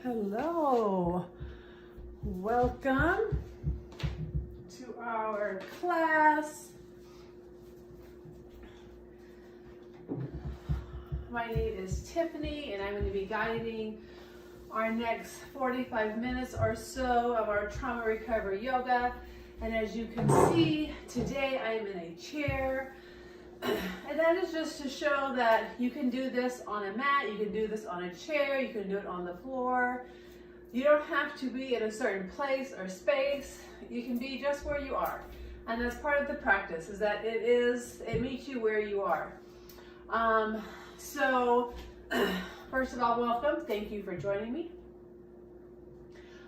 Hello, welcome to our class. My name is Tiffany and I'm going to be guiding our next 45 minutes or so of our trauma recovery yoga. And as you can see, today I am in a chair. And that is just to show that you can do this on a mat, you can do this on a chair, you can do it on the floor. You don't have to be in a certain place or space. You can be just where you are. And that's part of the practice, is that it meets you where you are. First of all, welcome. Thank you for joining me.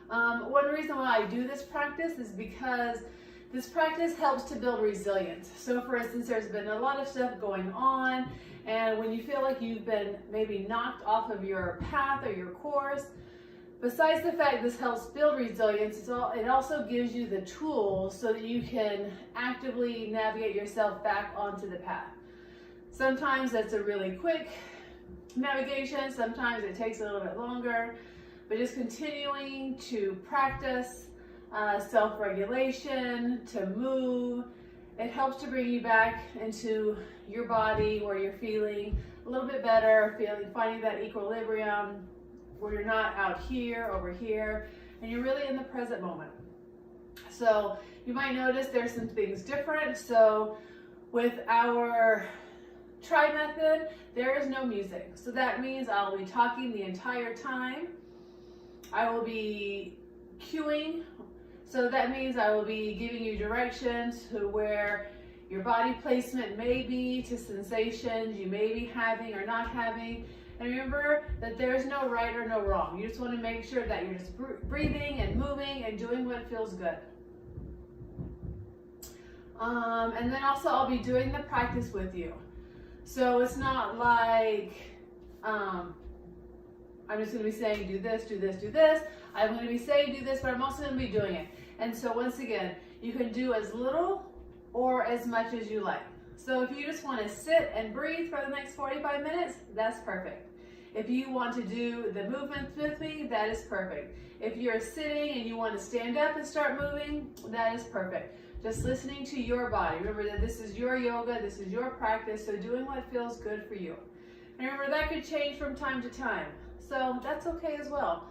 One reason why I do this practice is because this practice helps to build resilience. So for instance, there's been a lot of stuff going on, and when you feel like you've been maybe knocked off of your path or your course, besides the fact this helps build resilience, it also gives you the tools so that you can actively navigate yourself back onto the path. Sometimes that's a really quick navigation, sometimes it takes a little bit longer, but just continuing to practice self-regulation, to move, it helps to bring you back into your body where you're feeling a little bit better, finding that equilibrium where you're not out here, over here, and you're really in the present moment. So you might notice there's some things different. So with our try method, there is no music. So that means I'll be talking the entire time. I will be cueing. So that means I will be giving you directions to where your body placement may be, to sensations you may be having or not having. And remember that there's no right or no wrong. You just want to make sure that you're just breathing and moving and doing what feels good. And then also I'll be doing the practice with you. So it's not like I'm just going to be saying do this, do this, do this. I'm going to be saying do this, but I'm also going to be doing it. And so once again, you can do as little or as much as you like. So if you just want to sit and breathe for the next 45 minutes, that's perfect. If you want to do the movements with me, that is perfect. If you're sitting and you want to stand up and start moving, that is perfect. Just listening to your body. Remember that this is your yoga, this is your practice, so doing what feels good for you. And remember that could change from time to time. So that's okay as well.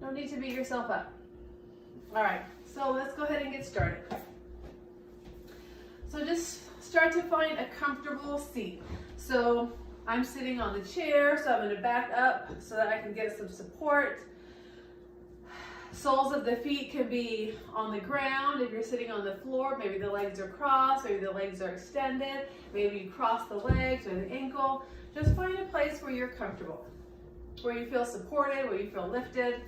No need to beat yourself up. All right, so let's go ahead and get started. So just start to find a comfortable seat. So I'm sitting on the chair, so I'm going to back up so that I can get some support. Soles of the feet can be on the ground. If you're sitting on the floor, maybe the legs are crossed, maybe the legs are extended, maybe you cross the legs or the ankle. Just find a place where you're comfortable, where you feel supported, where you feel lifted.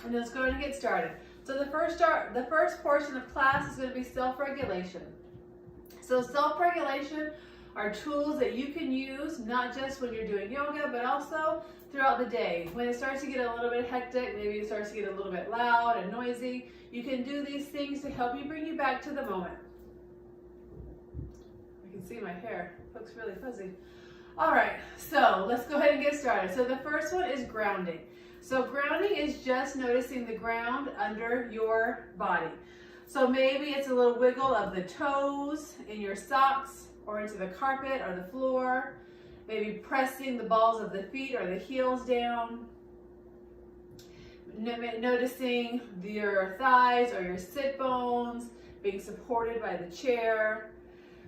And let's go ahead and get started. So the first portion of class is going to be self-regulation. So self-regulation are tools that you can use not just when you're doing yoga, but also throughout the day. When it starts to get a little bit hectic, maybe it starts to get a little bit loud and noisy, you can do these things to help you bring you back to the moment. I can see my hair. It looks really fuzzy. All right, so let's go ahead and get started. So the first one is grounding. So grounding is just noticing the ground under your body. So maybe it's a little wiggle of the toes in your socks or into the carpet or the floor. Maybe pressing the balls of the feet or the heels down. Noticing your thighs or your sit bones being supported by the chair.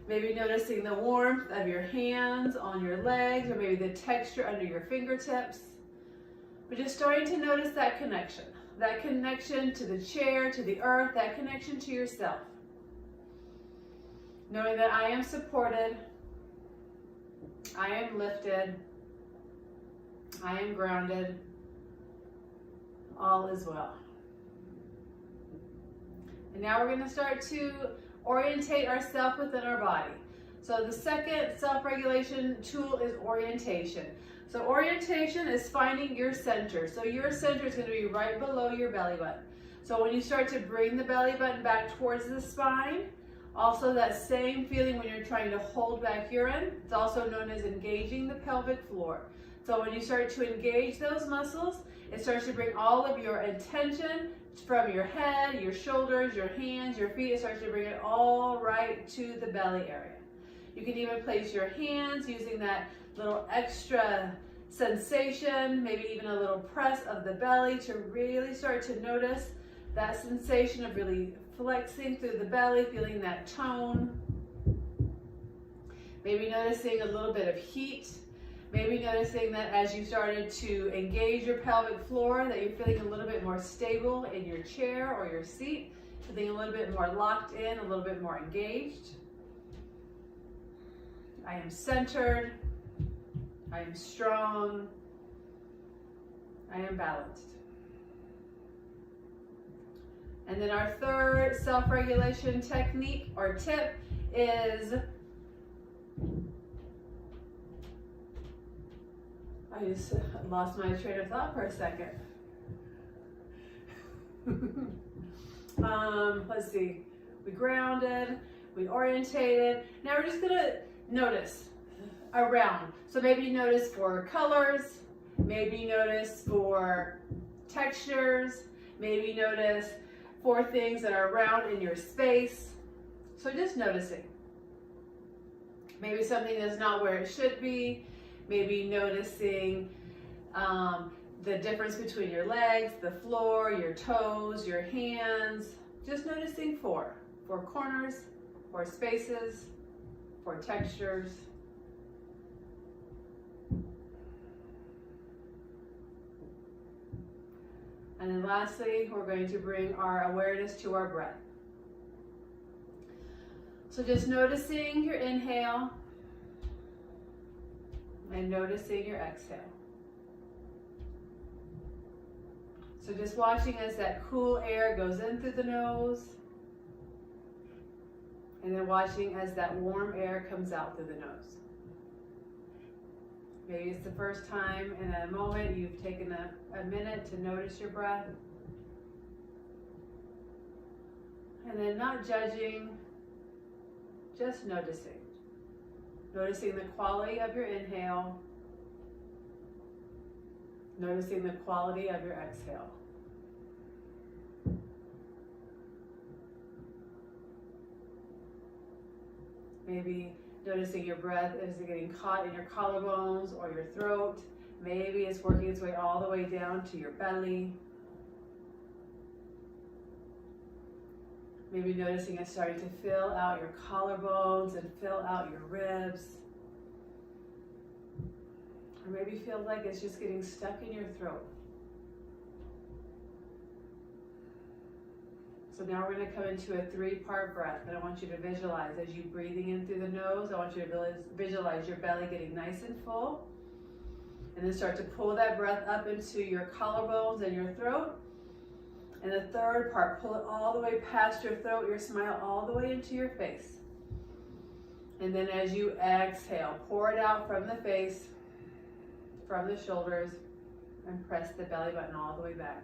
Maybe noticing the warmth of your hands on your legs, or maybe the texture under your fingertips. But just starting to notice that connection to the chair, to the earth, that connection to yourself. Knowing that I am supported, I am lifted, I am grounded, all is well. And now we're going to start to orientate ourselves within our body. So the second self-regulation tool is orientation. So orientation is finding your center. So your center is going to be right below your belly button. So when you start to bring the belly button back towards the spine, Also, that same feeling when you're trying to hold back urine, it's also known as engaging the pelvic floor. So when you start to engage those muscles, it starts to bring all of your attention from your head, your shoulders, your hands, your feet. It starts to bring it all right to the belly area. You can even place your hands using that little extra sensation, maybe even a little press of the belly to really start to notice that sensation of really flexing through the belly, feeling that tone. Maybe noticing a little bit of heat. Maybe noticing that as you started to engage your pelvic floor, that you're feeling a little bit more stable in your chair or your seat, feeling a little bit more locked in, a little bit more engaged. I am centered. I am strong. I am balanced. And then our third self-regulation technique or tip is, I just lost my train of thought for a second. Let's see. We grounded, we orientated. Now we're just gonna notice around. So maybe notice for colors, maybe notice for textures, maybe notice for things that are around in your space. So just noticing. Maybe something that's not where it should be. Maybe noticing the difference between your legs, the floor, your toes, your hands. Just noticing for corners, for spaces, for textures. And then lastly, we're going to bring our awareness to our breath. So just noticing your inhale and noticing your exhale. So just watching as that cool air goes in through the nose, and then watching as that warm air comes out through the nose. Maybe it's the first time in a moment you've taken a minute to notice your breath. And then not judging, just noticing. Noticing the quality of your inhale. Noticing the quality of your exhale. Maybe noticing your breath, is it getting caught in your collarbones or your throat? Maybe it's working its way all the way down to your belly. Maybe noticing it starting to fill out your collarbones and fill out your ribs. Or maybe feel like it's just getting stuck in your throat. So now we're going to come into a 3-part breath, and I want you to visualize as you breathing in through the nose. I want you to visualize your belly getting nice and full, and then start to pull that breath up into your collarbones and your throat. And the 3rd part, pull it all the way past your throat, your smile all the way into your face. And then as you exhale, pour it out from the face, from the shoulders, and press the belly button all the way back.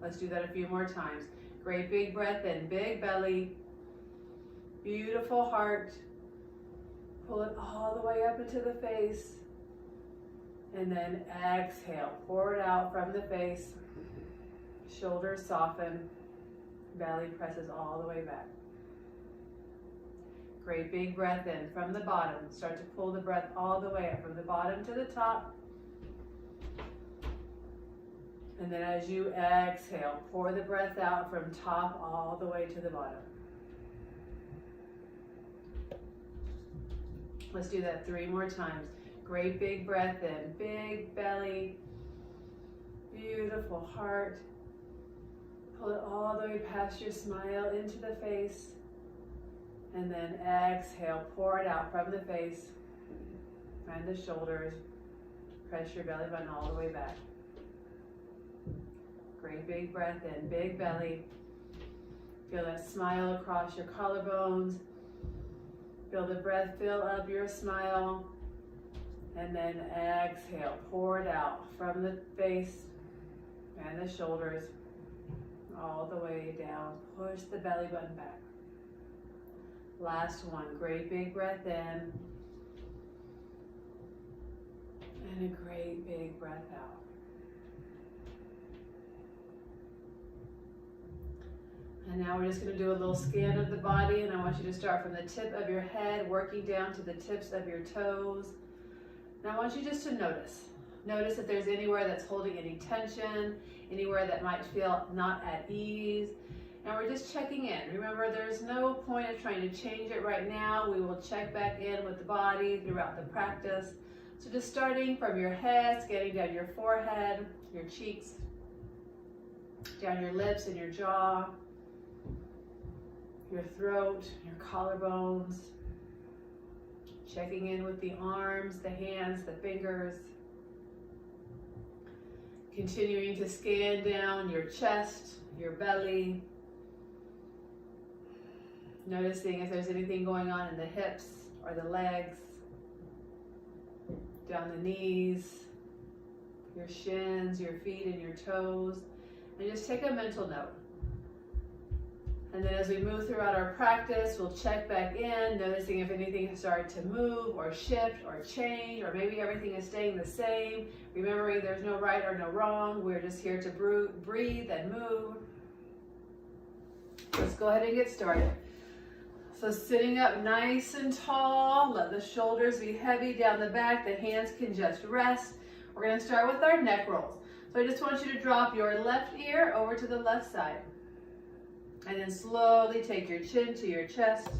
Let's do that a few more times. Great big breath in, big belly, beautiful heart. Pull it all the way up into the face. And then exhale, pour it out from the face. Shoulders soften, belly presses all the way back. Great big breath in from the bottom. Start to pull the breath all the way up from the bottom to the top. And then as you exhale, pour the breath out from top all the way to the bottom. Let's do that 3 more times. Great big breath in, big belly, beautiful heart. Pull it all the way past your smile into the face. And then exhale, pour it out from the face and the shoulders. Press your belly button all the way back. Great big breath in, big belly. Feel that smile across your collarbones. Feel the breath fill up your smile. And then exhale, pour it out from the face and the shoulders all the way down. Push the belly button back. Last one. Great big breath in. And a great big breath out. And now we're just going to do a little scan of the body, and I want you to start from the tip of your head, working down to the tips of your toes. And I want you just to notice. Notice if there's anywhere that's holding any tension, anywhere that might feel not at ease. And we're just checking in. Remember, there's no point of trying to change it right now. We will check back in with the body throughout the practice. So just starting from your head, scanning down your forehead, your cheeks, down your lips and your jaw, your throat, your collarbones, checking in with the arms, the hands, the fingers, continuing to scan down your chest, your belly, noticing if there's anything going on in the hips or the legs, down the knees, your shins, your feet, and your toes, and just take a mental note. And then as we move throughout our practice, we'll check back in, noticing if anything has started to move or shift or change, or maybe everything is staying the same. Remembering there's no right or no wrong. We're just here to breathe and move. Let's go ahead and get started. So sitting up nice and tall, let the shoulders be heavy down the back. The hands can just rest. We're going to start with our neck rolls. So I just want you to drop your left ear over to the left side. And then slowly take your chin to your chest.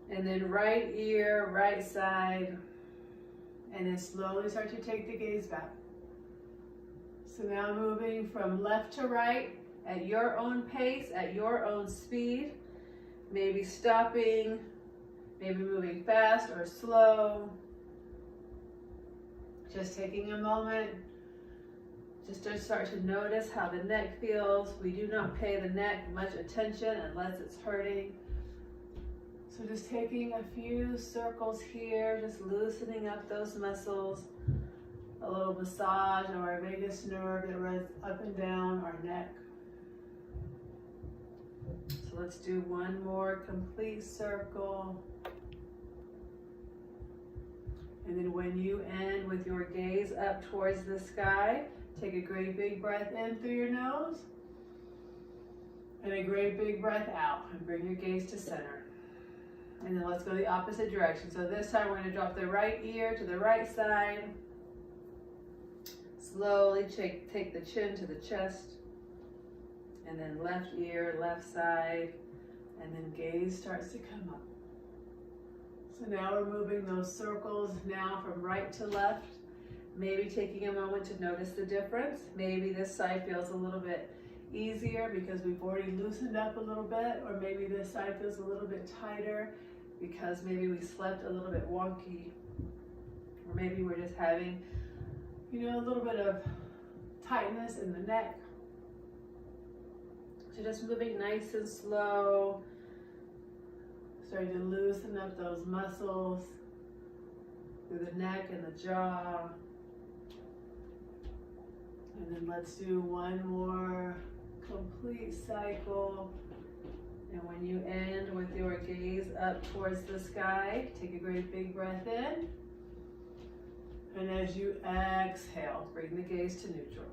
And then right ear, right side. And then slowly start to take the gaze back. So now moving from left to right at your own pace, at your own speed. Maybe stopping, maybe moving fast or slow. Just taking a moment. Just to start to notice how the neck feels. We do not pay the neck much attention unless it's hurting. So just taking a few circles here, just loosening up those muscles. A little massage of our vagus nerve that runs up and down our neck. So let's do one more complete circle. And then when you end with your gaze up towards the sky, take a great big breath in through your nose and a great big breath out, and bring your gaze to center. And then let's go the opposite direction. So this time we're going to drop the right ear to the right side. Slowly take the chin to the chest, and then left ear, left side, and then gaze starts to come up. So now we're moving those circles now from right to left. Maybe taking a moment to notice the difference. Maybe this side feels a little bit easier because we've already loosened up a little bit, or maybe this side feels a little bit tighter because maybe we slept a little bit wonky, or maybe we're just having, a little bit of tightness in the neck. So just moving nice and slow, starting to loosen up those muscles through the neck and the jaw. And then let's do one more complete cycle. And when you end with your gaze up towards the sky, take a great big breath in. And as you exhale, bring the gaze to neutral.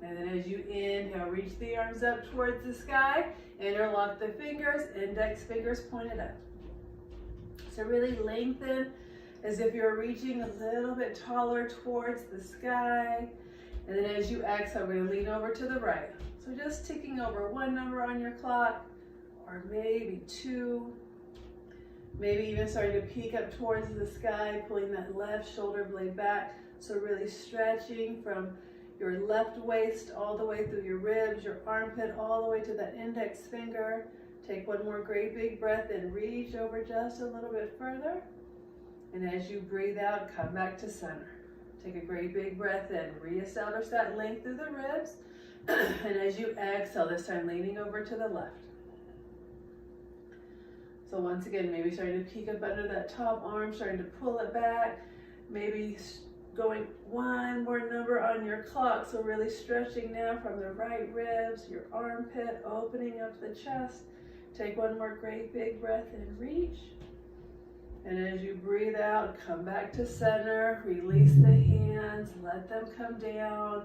And then as you inhale, reach the arms up towards the sky, interlock the fingers, index fingers pointed up. So really lengthen as if you're reaching a little bit taller towards the sky. And then as you exhale, we're going to lean over to the right. So just ticking over one number on your clock, or maybe two. Maybe even starting to peek up towards the sky, pulling that left shoulder blade back. So really stretching from your left waist all the way through your ribs, your armpit, all the way to that index finger. Take one more great big breath and reach over just a little bit further. And as you breathe out, come back to center. Take a great big breath in. Reestablish that length through the ribs. And as you exhale, this time leaning over to the left. So once again, maybe starting to peek up under that top arm, starting to pull it back. Maybe going one more number on your clock. So really stretching now from the right ribs, your armpit, opening up the chest. Take one more great big breath and reach. And as you breathe out, come back to center, release the hands, let them come down.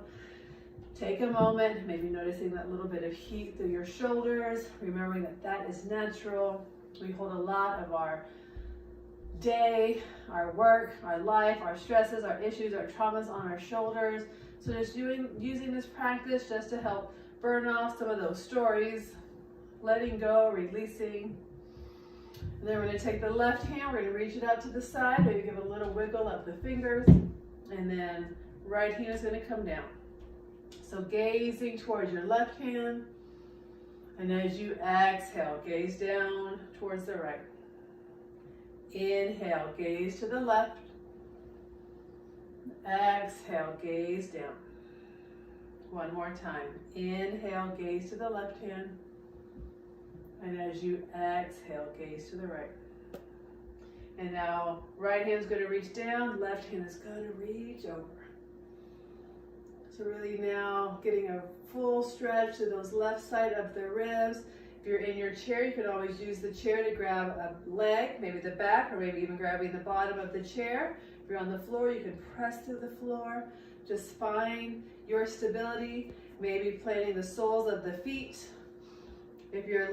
Take a moment, maybe noticing that little bit of heat through your shoulders, remembering that that is natural. We hold a lot of our day, our work, our life, our stresses, our issues, our traumas on our shoulders. So just using this practice just to help burn off some of those stories, letting go, releasing. And then we're going to take the left hand, we're going to reach it out to the side, maybe give a little wiggle up the fingers, and then right hand is going to come down. So gazing towards your left hand, and as you exhale, gaze down towards the right. Inhale, gaze to the left. Exhale, gaze down. One more time. Inhale, gaze to the left hand. And as you exhale, gaze to the right. And now, right hand is going to reach down, left hand is going to reach over. So really now getting a full stretch to those left side of the ribs. If you're in your chair, you can always use the chair to grab a leg, maybe the back, or maybe even grabbing the bottom of the chair. If you're on the floor, you can press through the floor. Just find your stability, maybe planting the soles of the feet. If you're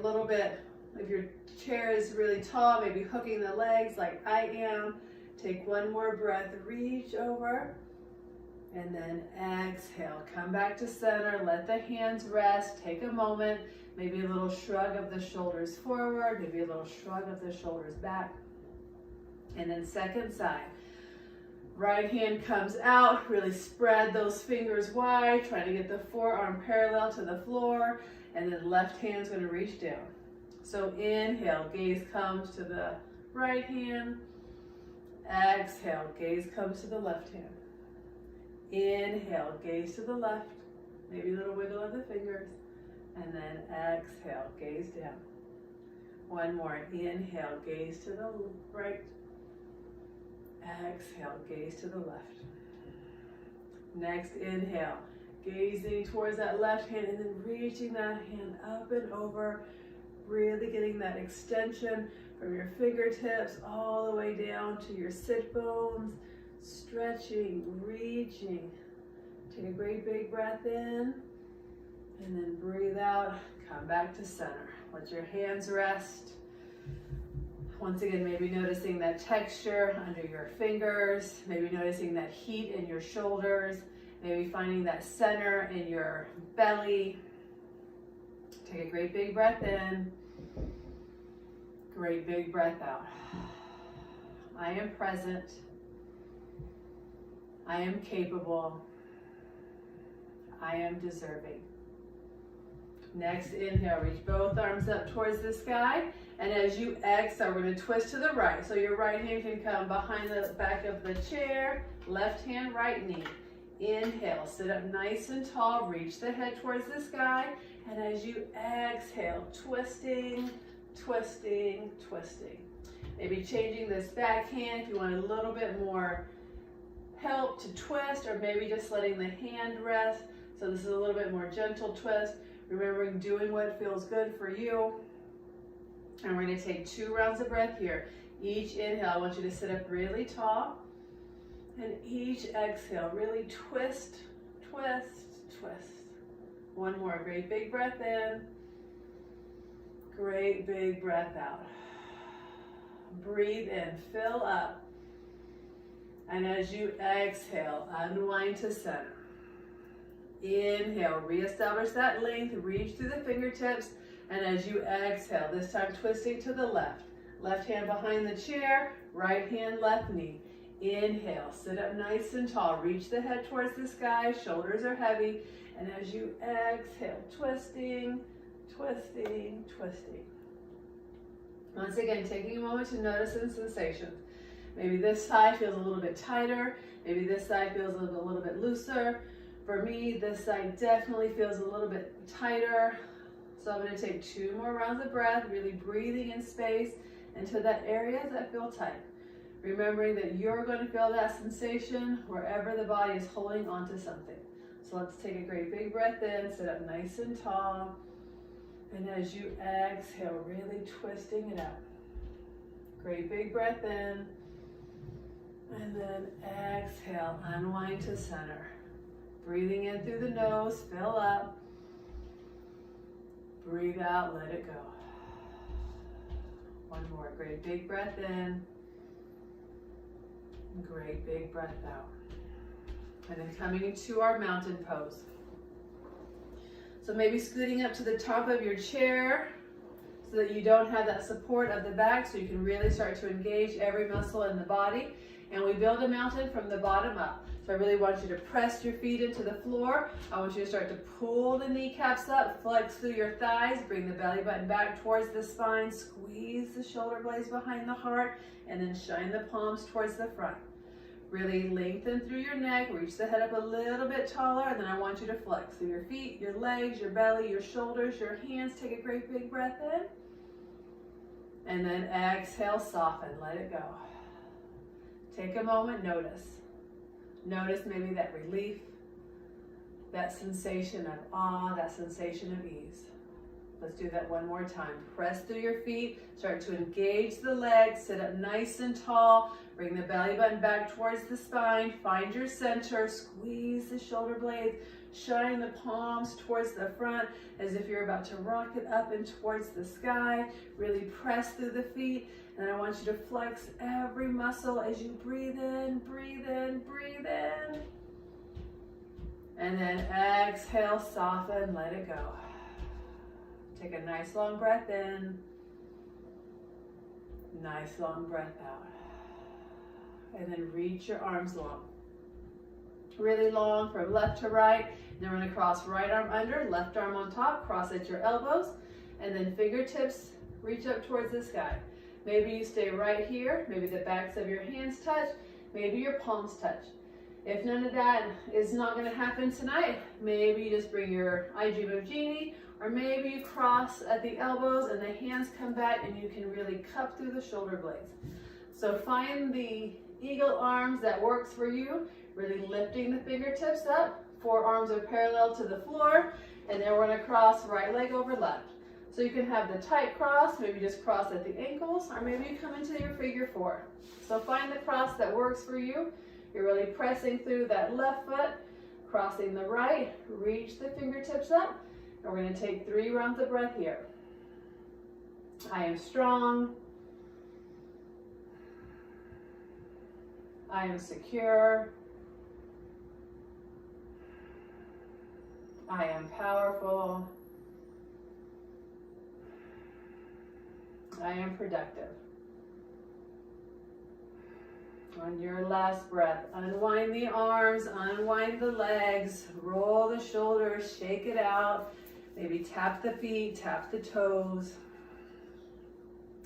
if your chair is really tall, maybe hooking the legs like I am. Take one more breath, reach over, and then exhale. Come back to center, let the hands rest, take a moment, maybe a little shrug of the shoulders forward, maybe a little shrug of the shoulders back. And then second side. Right hand comes out, really spread those fingers wide, try to get the forearm parallel to the floor, and then left hand's going to reach down. So inhale, gaze comes to the right hand. Exhale, gaze comes to the left hand. Inhale, gaze to the left, maybe a little wiggle of the fingers, and then exhale, gaze down. One more, inhale, gaze to the right. Exhale, gaze to the left. Next, inhale, gazing towards that left hand and then reaching that hand up and over, really getting that extension from your fingertips all the way down to your sit bones, stretching, reaching. Take a great big breath in and then breathe out, come back to center. Let your hands rest. Once again, maybe noticing that texture under your fingers, maybe noticing that heat in your shoulders, maybe finding that center in your belly. Take a great big breath in, great big breath out. I am present. I am capable. I am deserving. Next, inhale, reach both arms up towards the sky. And as you exhale, we're going to twist to the right. So your right hand can come behind the back of the chair, left hand, right knee. Inhale, sit up nice and tall, reach the head towards the sky. And as you exhale, twisting, twisting, twisting. Maybe changing this back hand if you want a little bit more help to twist, or maybe just letting the hand rest. So this is a little bit more gentle twist. Remembering doing what feels good for you. And we're going to take 2 rounds of breath here. Each inhale, I want you to sit up really tall. And each exhale, really twist, twist, twist. One more, great big breath in. Great big breath out. Breathe in, fill up. And as you exhale, unwind to center. Inhale, reestablish that length, reach through the fingertips, and as you exhale, this time twisting to the left. Left hand behind the chair, right hand, left knee. Inhale, sit up nice and tall, reach the head towards the sky, shoulders are heavy, and as you exhale, twisting, twisting, twisting. Once again, taking a moment to notice the sensations. Maybe this side feels a little bit tighter, maybe this side feels a little bit looser. For me, this side definitely feels a little bit tighter. So I'm going to take 2 more rounds of breath, really breathing in space into that area that feel tight. Remembering that you're going to feel that sensation wherever the body is holding onto something. So let's take a great big breath in, sit up nice and tall. And as you exhale, really twisting it out. Great big breath in. And then exhale, unwind to center. Breathing in through the nose, fill up. Breathe out, let it go. One more, great big breath in. Great big breath out. And then coming into our mountain pose. So maybe scooting up to the top of your chair so that you don't have that support of the back, so you can really start to engage every muscle in the body. And we build a mountain from the bottom up. So I really want you to press your feet into the floor. I want you to start to pull the kneecaps up, flex through your thighs, bring the belly button back towards the spine, squeeze the shoulder blades behind the heart, and then shine the palms towards the front. Really lengthen through your neck, reach the head up a little bit taller, and then I want you to flex through your feet, your legs, your belly, your shoulders, your hands. Take a great big breath in. And then exhale, soften, let it go. Take a moment, notice. Notice maybe that relief, that sensation of awe, that sensation of ease. Let's do that one more time. Press through your feet, start to engage the legs, sit up nice and tall, bring the belly button back towards the spine, find your center, squeeze the shoulder blades, shine the palms towards the front as if you're about to rocket up and towards the sky. Really press through the feet, and I want you to flex every muscle as you breathe in, breathe in, breathe in. And then exhale, soften, let it go. Take a nice long breath in, nice long breath out. And then reach your arms long. Really long from left to right. Then we're going to cross right arm under, left arm on top, cross at your elbows, and then fingertips reach up towards the sky. Maybe you stay right here, maybe the backs of your hands touch, maybe your palms touch. If none of that is not going to happen tonight, maybe you just bring your I Dream of Jeannie, or maybe you cross at the elbows and the hands come back and you can really cup through the shoulder blades. So find the eagle arms that works for you, really lifting the fingertips up, forearms are parallel to the floor, and then we're going to cross right leg over left. So you can have the tight cross, maybe just cross at the ankles, or maybe you come into your figure four. So find the cross that works for you. You're really pressing through that left foot, crossing the right, reach the fingertips up, and we're going to take 3 rounds of breath here. I am strong. I am secure. I am powerful. I am productive. On your last breath, unwind the arms, unwind the legs, roll the shoulders, shake it out. Maybe tap the feet, tap the toes.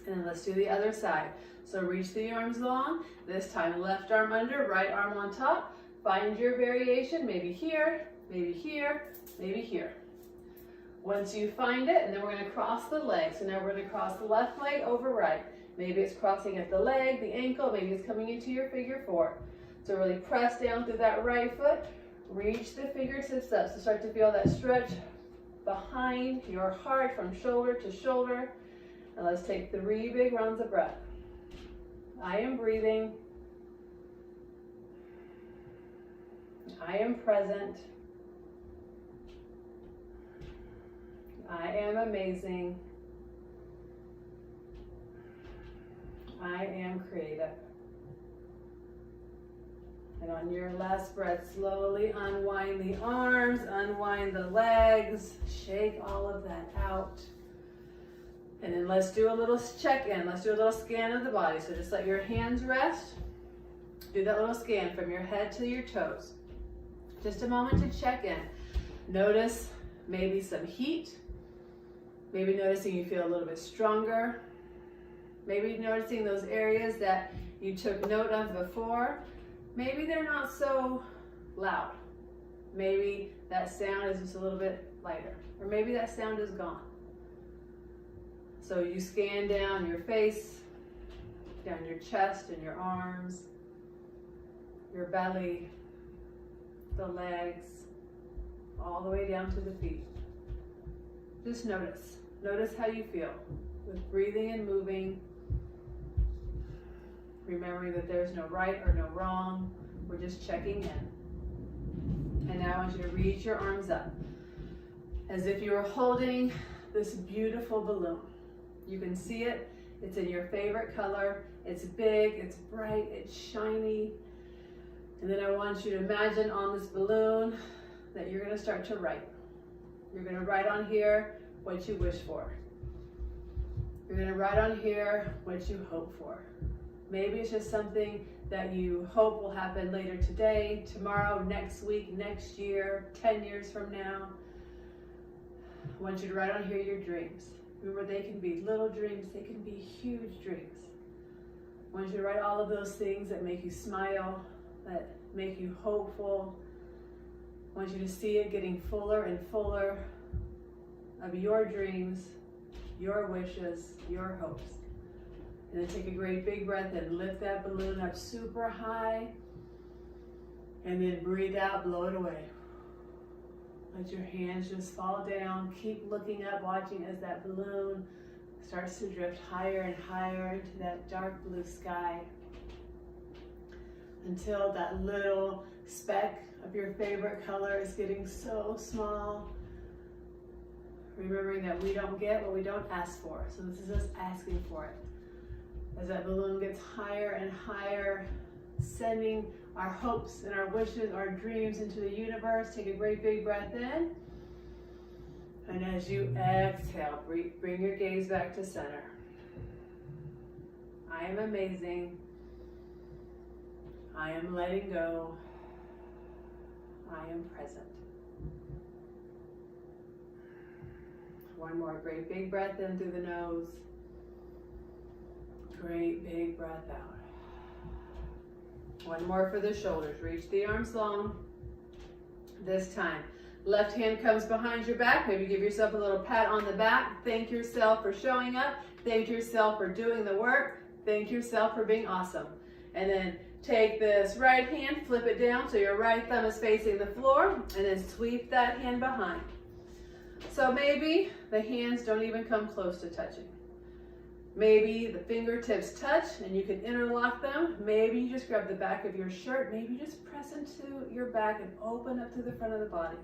And then let's do the other side. So reach the arms long. This time left arm under, right arm on top. Find your variation, maybe here, maybe here, maybe here. Once you find it, and then we're going to cross the legs. So now we're going to cross the left leg over right. Maybe it's crossing at the leg, the ankle, maybe it's coming into your figure four. So really press down through that right foot, reach the fingertips up. So start to feel that stretch behind your heart from shoulder to shoulder. And let's take 3 big rounds of breath. I am breathing. I am present. I am amazing. I am creative. And on your last breath, slowly unwind the arms, unwind the legs, shake all of that out. And then let's do a little check-in. Let's do a little scan of the body. So just let your hands rest. Do that little scan from your head to your toes. Just a moment to check in. Notice maybe some heat. Maybe noticing you feel a little bit stronger. Maybe noticing those areas that you took note of before. Maybe they're not so loud. Maybe that sound is just a little bit lighter. Or maybe that sound is gone. So you scan down your face, down your chest and your arms, your belly, the legs, all the way down to the feet. Just notice. Notice how you feel with breathing and moving. Remembering that there's no right or no wrong. We're just checking in. And now I want you to reach your arms up as if you were holding this beautiful balloon. You can see it. It's in your favorite color. It's big, it's bright, it's shiny. And then I want you to imagine on this balloon that you're going to start to write. You're going to write on here what you wish for. You're going to write on here what you hope for. Maybe it's just something that you hope will happen later today, tomorrow, next week, next year, 10 years from now. I want you to write on here your dreams. Remember, they can be little dreams, they can be huge dreams. I want you to write all of those things that make you smile, that make you hopeful. I want you to see it getting fuller and fuller of your dreams, your wishes, your hopes. And then take a great big breath and lift that balloon up super high. And then breathe out, blow it away. Let your hands just fall down. Keep looking up, watching as that balloon starts to drift higher and higher into that dark blue sky until that little speck of your favorite color is getting so small. Remembering that we don't get what we don't ask for. So this is us asking for it. As that balloon gets higher and higher, sending our hopes and our wishes, our dreams into the universe. Take a great big breath in. And as you exhale, bring your gaze back to center. I am amazing. I am letting go. I am present. One more great big breath in through the nose. Great big breath out. One more for the shoulders. Reach the arms long. This time, left hand comes behind your back. Maybe give yourself a little pat on the back. Thank yourself for showing up. Thank yourself for doing the work. Thank yourself for being awesome. And then take this right hand, flip it down so your right thumb is facing the floor, and then sweep that hand behind. So maybe the hands don't even come close to touching. Maybe the fingertips touch and you can interlock them. Maybe you just grab the back of your shirt. Maybe you just press into your back and open up to the front of the body.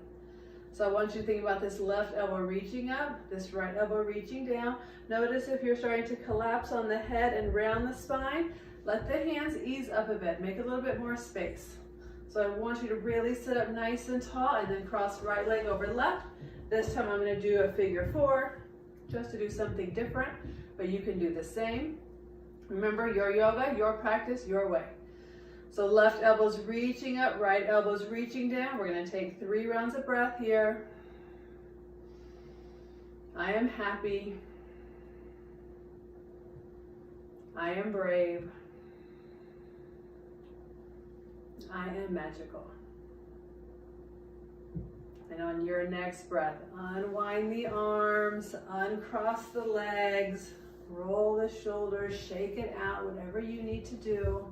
So I want you to think about this left elbow reaching up, this right elbow reaching down. Notice if you're starting to collapse on the head and round the spine, let the hands ease up a bit. Make a little bit more space. So I want you to really sit up nice and tall and then cross right leg over left. This time I'm going to do a figure four, just to do something different, but you can do the same. Remember, your yoga, your practice, your way. So left elbow's reaching up, right elbow's reaching down. We're going to take 3 rounds of breath here. I am happy. I am brave. I am magical. And on your next breath, unwind the arms, uncross the legs, roll the shoulders, shake it out, whatever you need to do.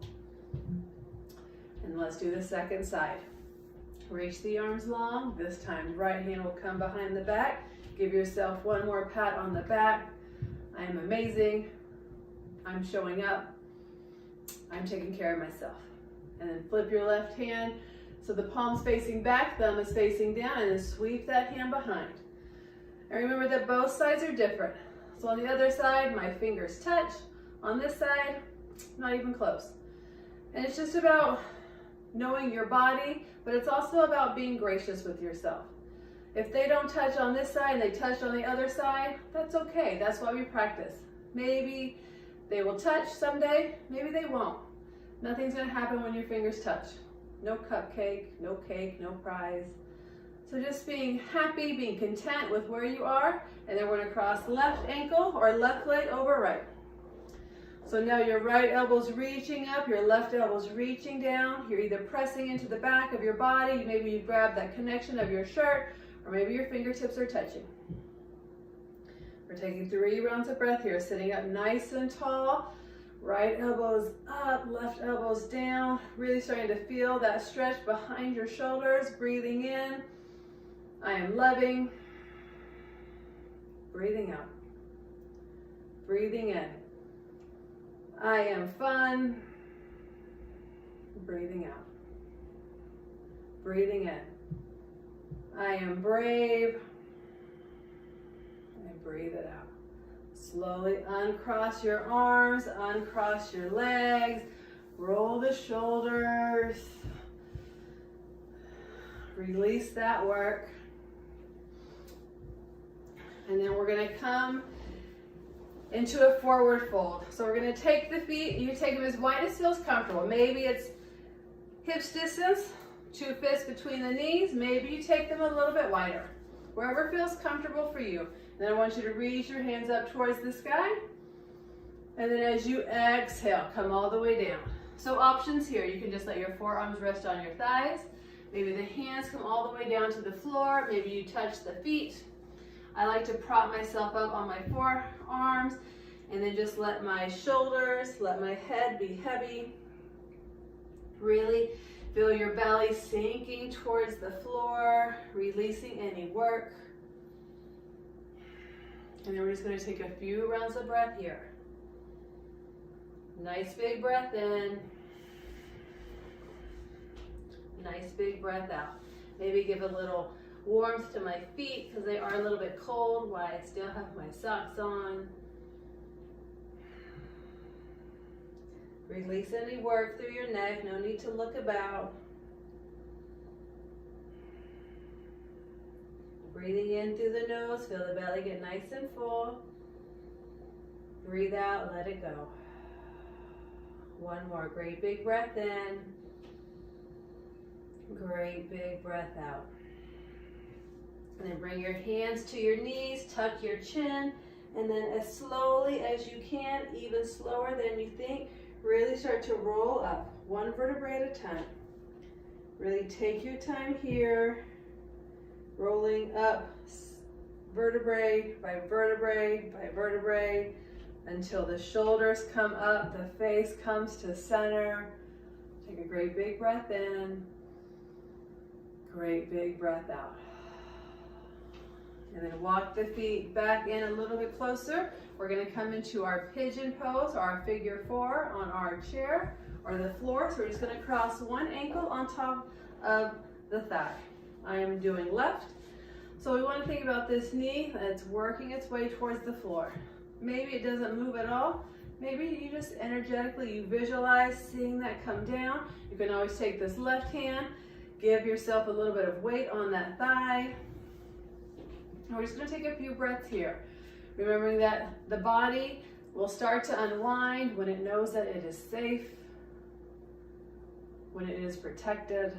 And let's do the second side. Reach the arms long. This time, right hand will come behind the back. Give yourself one more pat on the back. I am amazing. I'm showing up. I'm taking care of myself. And then flip your left hand so the palm's facing back, thumb is facing down, and then sweep that hand behind. And remember that both sides are different. So on the other side, my fingers touch. On this side, not even close. And it's just about knowing your body, but it's also about being gracious with yourself. If they don't touch on this side and they touch on the other side, that's okay. That's why we practice. Maybe they will touch someday, maybe they won't. Nothing's going to happen when your fingers touch. No cupcake, no cake, no prize. So just being happy, being content with where you are, and then we're going to cross left ankle or left leg over right. So now your right elbow's reaching up, your left elbow's reaching down. You're either pressing into the back of your body, maybe you grab that connection of your shirt, or maybe your fingertips are touching. We're taking 3 rounds of breath here, sitting up nice and tall. Right elbow's up, left elbow's down. Really starting to feel that stretch behind your shoulders. Breathing in. I am loving. Breathing out. Breathing in. I am fun. Breathing out. Breathing in. I am brave. And breathe it out. Slowly uncross your arms, uncross your legs, roll the shoulders. Release that work. And then we're going to come into a forward fold. So we're going to take the feet, you take them as wide as feels comfortable. Maybe it's hips distance, 2 fists between the knees. Maybe you take them a little bit wider, wherever feels comfortable for you. And then I want you to reach your hands up towards the sky. And then as you exhale, come all the way down. So options here, you can just let your forearms rest on your thighs. Maybe the hands come all the way down to the floor. Maybe you touch the feet. I like to prop myself up on my forearms and then just let my shoulders, let my head be heavy. Really feel your belly sinking towards the floor, releasing any work. And then we're just going to take a few rounds of breath here. Nice big breath in. Nice big breath out. Maybe give a little warmth to my feet because they are a little bit cold while I still have my socks on. Release any work through your neck. No need to look about. Breathing in through the nose. Feel the belly get nice and full. Breathe out. Let it go. One more. Great big breath in. Great big breath out. And then bring your hands to your knees, tuck your chin, and then as slowly as you can, even slower than you think, really start to roll up, 1 vertebrae at a time. Really take your time here, rolling up vertebrae by vertebrae by vertebrae until the shoulders come up, the face comes to center. Take a great big breath in, great big breath out. And then walk the feet back in a little bit closer. We're going to come into our pigeon pose, our figure 4 on our chair or the floor. So we're just going to cross one ankle on top of the thigh. I am doing left. So we want to think about this knee that's working its way towards the floor. Maybe it doesn't move at all. Maybe you just energetically, you visualize seeing that come down. You can always take this left hand, give yourself a little bit of weight on that thigh. And we're just going to take a few breaths here. Remembering that the body will start to unwind when it knows that it is safe, when it is protected.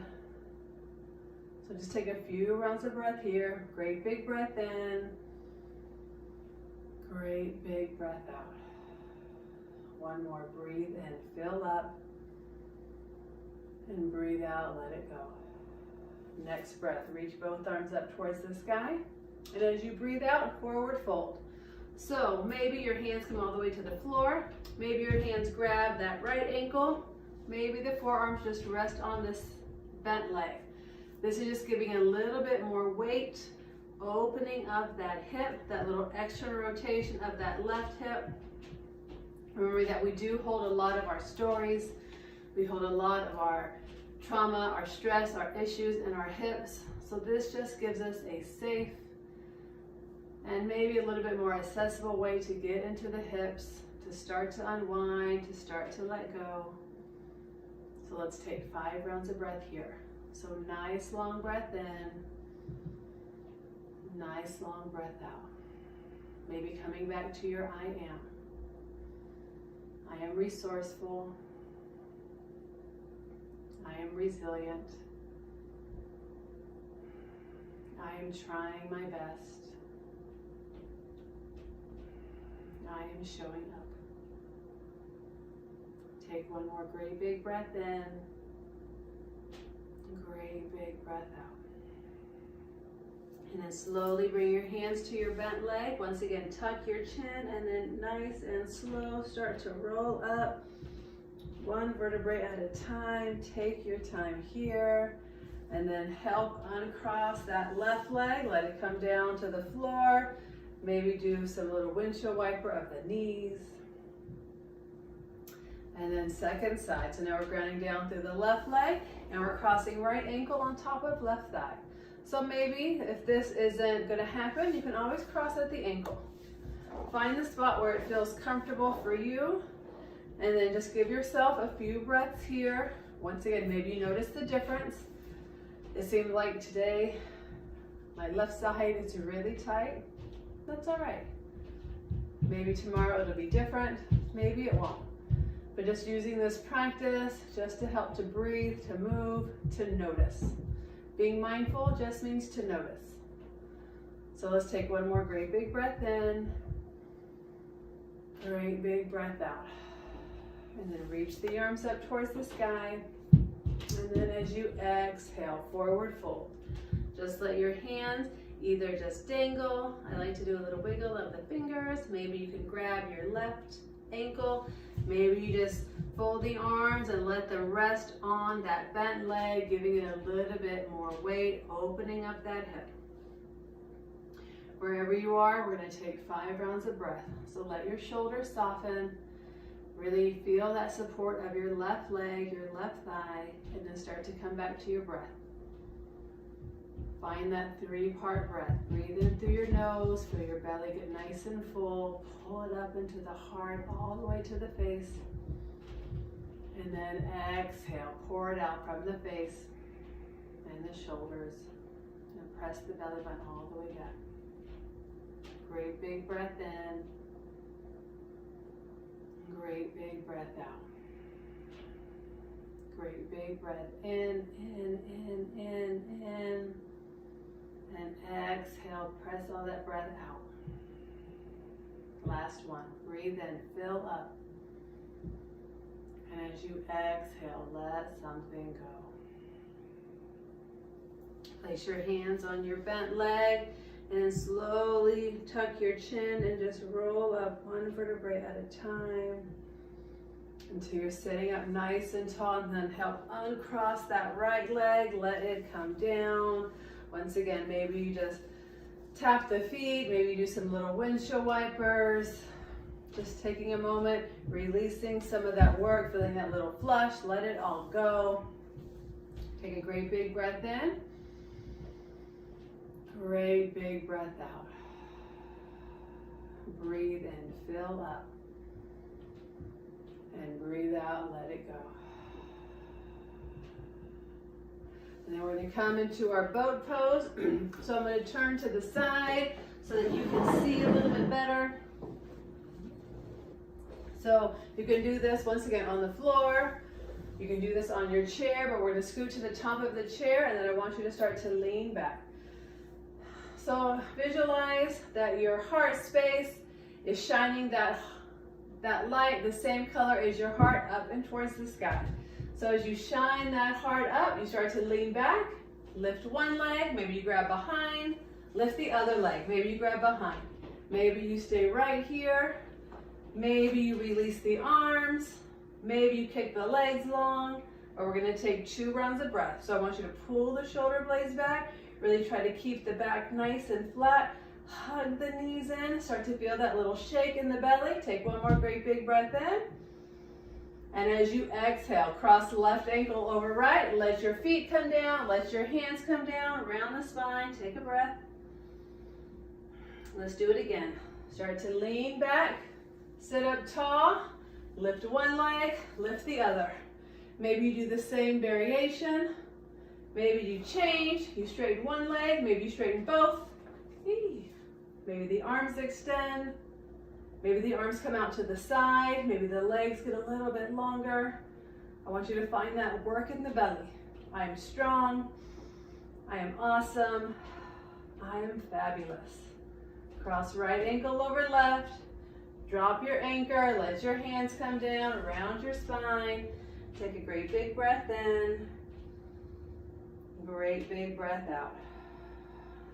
So just take a few rounds of breath here. Great big breath in. Great big breath out. One more. Breathe in, fill up. And breathe out, let it go. Next breath, reach both arms up towards the sky. And as you breathe out, forward fold. So maybe your hands come all the way to the floor. Maybe your hands grab that right ankle. Maybe the forearms just rest on this bent leg. This is just giving a little bit more weight, opening up that hip, that little extra rotation of that left hip. Remember that we do hold a lot of our stories. We hold a lot of our trauma, our stress, our issues in our hips. So this just gives us a safe and maybe a little bit more accessible way to get into the hips, to start to unwind, to start to let go. So let's take 5 rounds of breath here. So nice long breath in, nice long breath out. Maybe coming back to your I am. I am resourceful. I am resilient. I am trying my best. I am showing up. Take one more great big breath in. Great big breath out. And then slowly bring your hands to your bent leg. Once again, tuck your chin and then nice and slow start to roll up. 1 vertebrae at a time. Take your time here. And then help uncross that left leg. Let it come down to the floor. Maybe do some little windshield wiper of the knees. And then second side. So now we're grounding down through the left leg and we're crossing right ankle on top of left thigh. So maybe if this isn't going to happen, you can always cross at the ankle. Find the spot where it feels comfortable for you, and then just give yourself a few breaths here. Once again, maybe you notice the difference. It seemed like today my left side is really tight. That's all right. Maybe tomorrow it'll be different. Maybe it won't. But just using this practice just to help to breathe, to move, to notice. Being mindful just means to notice. So let's take one more great big breath in. Great big breath out. And then reach the arms up towards the sky. And then as you exhale, forward fold. Just let your hands either just dangle. I like to do a little wiggle of the fingers. Maybe you can grab your left ankle. Maybe you just fold the arms and let them rest on that bent leg, giving it a little bit more weight, opening up that hip. Wherever you are, we're going to take 5 rounds of breath. So let your shoulders soften. Really feel that support of your left leg, your left thigh, and then start to come back to your breath. Find that 3-part breath. Breathe in through your nose, feel your belly get nice and full. Pull it up into the heart, all the way to the face. And then exhale, pour it out from the face and the shoulders. And press the belly button all the way down. Great big breath in. Great big breath out. Great big breath in. And exhale, press all that breath out. Last one. Breathe in, fill up. And as you exhale, let something go. Place your hands on your bent leg and slowly tuck your chin and just roll up one vertebrae at a time until you're sitting up nice and tall, and then help uncross that right leg, let it come down. Once again, maybe you just tap the feet, maybe you do some little windshield wipers, just taking a moment, releasing some of that work, feeling that little flush, let it all go. Take a great big breath in. Great big breath out. Breathe in, fill up. And breathe out, let it go. And then we're going to come into our boat pose. So I'm going to turn to the side so that you can see a little bit better. So you can do this once again on the floor. You can do this on your chair, but we're going to scoot to the top of the chair, and then I want you to start to lean back. So visualize that your heart space is shining that light, the same color as your heart, up and towards the sky. So as you shine that heart up, you start to lean back, lift one leg, maybe you grab behind, lift the other leg, maybe you grab behind. Maybe you stay right here, maybe you release the arms, maybe you kick the legs long, or we're going to take 2 rounds of breath. So I want you to pull the shoulder blades back, really try to keep the back nice and flat, hug the knees in, start to feel that little shake in the belly. Take one more great big breath in. And as you exhale, cross the left ankle over right, let your feet come down, let your hands come down around the spine. Take a breath. Let's do it again. Start to lean back, sit up tall, lift one leg, lift the other. Maybe you do the same variation. Maybe you change, you straighten one leg, maybe you straighten both. Maybe the arms extend. Maybe the arms come out to the side. Maybe the legs get a little bit longer. I want you to find that work in the belly. I am strong. I am awesome. I am fabulous. Cross right ankle over left. Drop your anchor. Let your hands come down around your spine. Take a great big breath in. Great big breath out.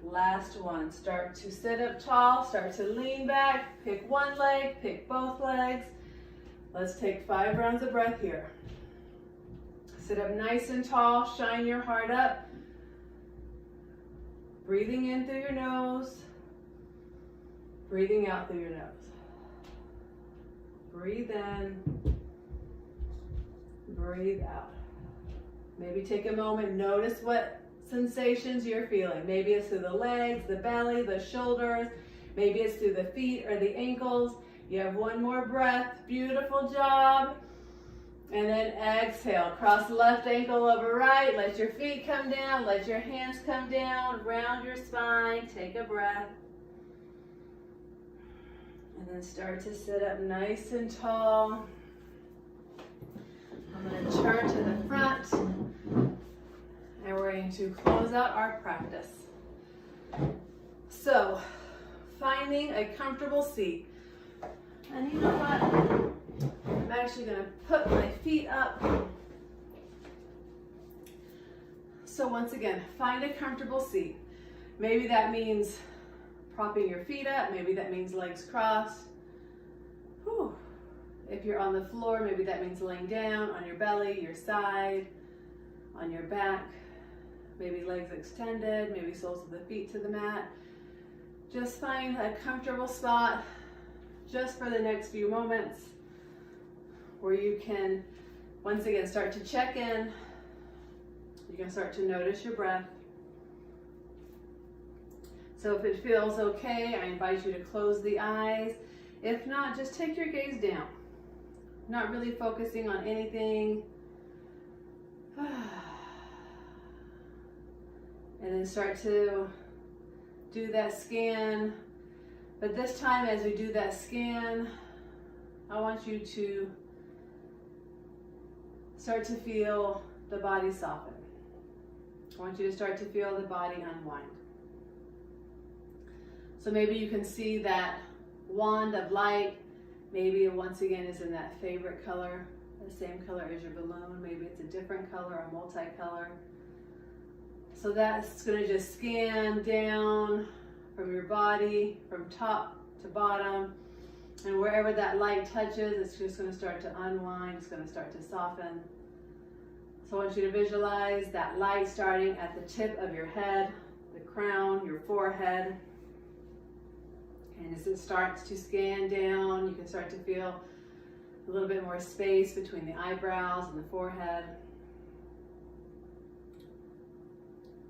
Last one. Start to sit up tall, start to lean back, pick one leg, pick both legs. Let's take 5 rounds of breath here. Sit up nice and tall, shine your heart up. Breathing in through your nose Breathing out through your nose. Breathe in, breathe out. Maybe take a moment, notice what sensations you're feeling. Maybe it's through the legs, the belly, the shoulders. Maybe it's through the feet or the ankles. You have one more breath. Beautiful job. And then exhale. Cross left ankle over right. Let your feet come down. Let your hands come down. Round your spine. Take a breath. And then start to sit up nice and tall. I'm going to turn to the front. And we're going to close out our practice. So, finding a comfortable seat. And you know what? I'm actually going to put my feet up. So once again, find a comfortable seat. Maybe that means propping your feet up. Maybe that means legs crossed. Whew. If you're on the floor, maybe that means laying down on your belly, your side, on your back. Maybe legs extended, maybe soles of the feet to the mat. Just find a comfortable spot just for the next few moments where you can, once again, start to check in. You can start to notice your breath. So if it feels okay, I invite you to close the eyes. If not, just take your gaze down. Not really focusing on anything. And then start to do that scan. But this time, as we do that scan, I want you to start to feel the body soften. I want you to start to feel the body unwind. So maybe you can see that wand of light. Maybe it once again is in that favorite color, the same color as your balloon. Maybe it's a different color or multicolor. So that's going to just scan down from your body, from top to bottom. And wherever that light touches, it's just going to start to unwind. It's going to start to soften. So I want you to visualize that light starting at the tip of your head, the crown, your forehead. And as it starts to scan down, you can start to feel a little bit more space between the eyebrows and the forehead.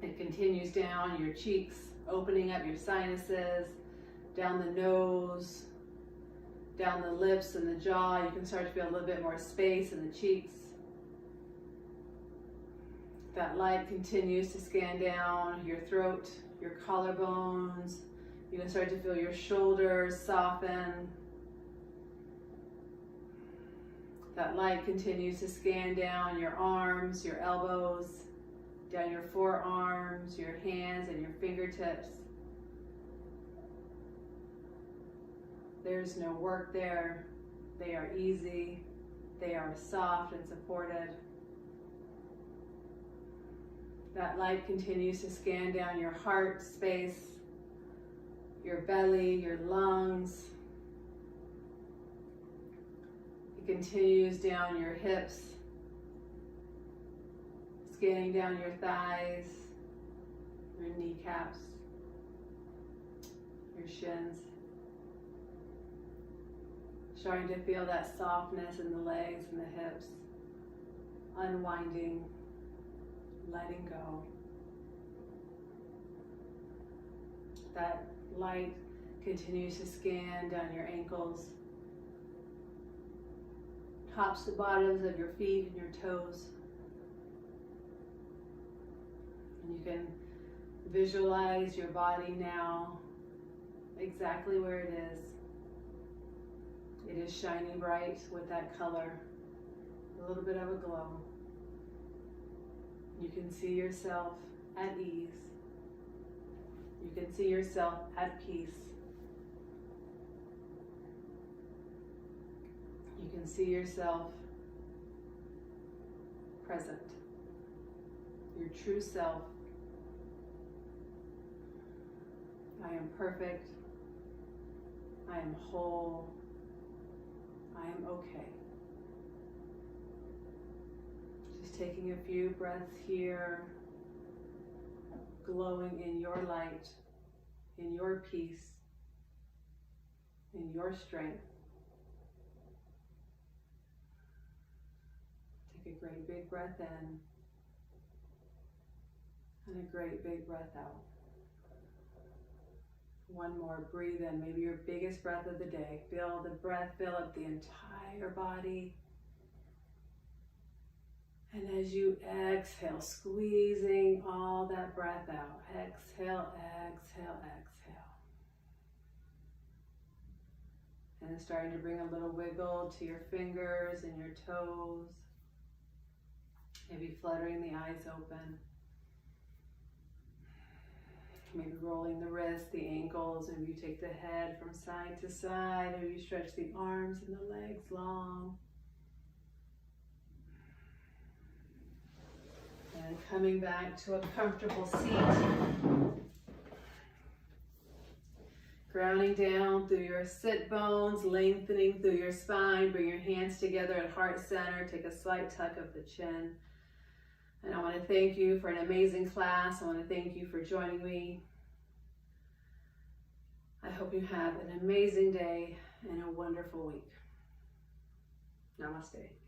It continues down your cheeks, opening up your sinuses, down the nose, down the lips and the jaw. You can start to feel a little bit more space in the cheeks. That light continues to scan down your throat, your collarbones. You can start to feel your shoulders soften. That light continues to scan down your arms, your elbows, down your forearms, your hands, and your fingertips. There's no work there. They are easy. They are soft and supported. That light continues to scan down your heart space, your belly, your lungs. It continues down your hips, scanning down your thighs, your kneecaps, your shins. Starting to feel that softness in the legs and the hips, unwinding, letting go. That light continues to scan down your ankles, tops to bottoms of your feet and your toes. And you can visualize your body now exactly where it is. It is shiny bright with that color, a little bit of a glow. You can see yourself at ease. You can see yourself at peace. You can see yourself present, your true self. I am perfect. I am whole. I am okay. Just taking a few breaths here, glowing in your light, in your peace, in your strength. Take a great big breath in and a great big breath out. One more, breathe in, maybe your biggest breath of the day. Feel the breath fill up the entire body. And as you exhale, squeezing all that breath out. Exhale, exhale, exhale. And then starting to bring a little wiggle to your fingers and your toes. Maybe fluttering the eyes open. Maybe rolling the wrists, the ankles, maybe you take the head from side to side, maybe you stretch the arms and the legs long. And coming back to a comfortable seat. Grounding down through your sit bones, lengthening through your spine, bring your hands together at heart center, take a slight tuck of the chin. And I want to thank you for an amazing class. I want to thank you for joining me. I hope you have an amazing day and a wonderful week. Namaste.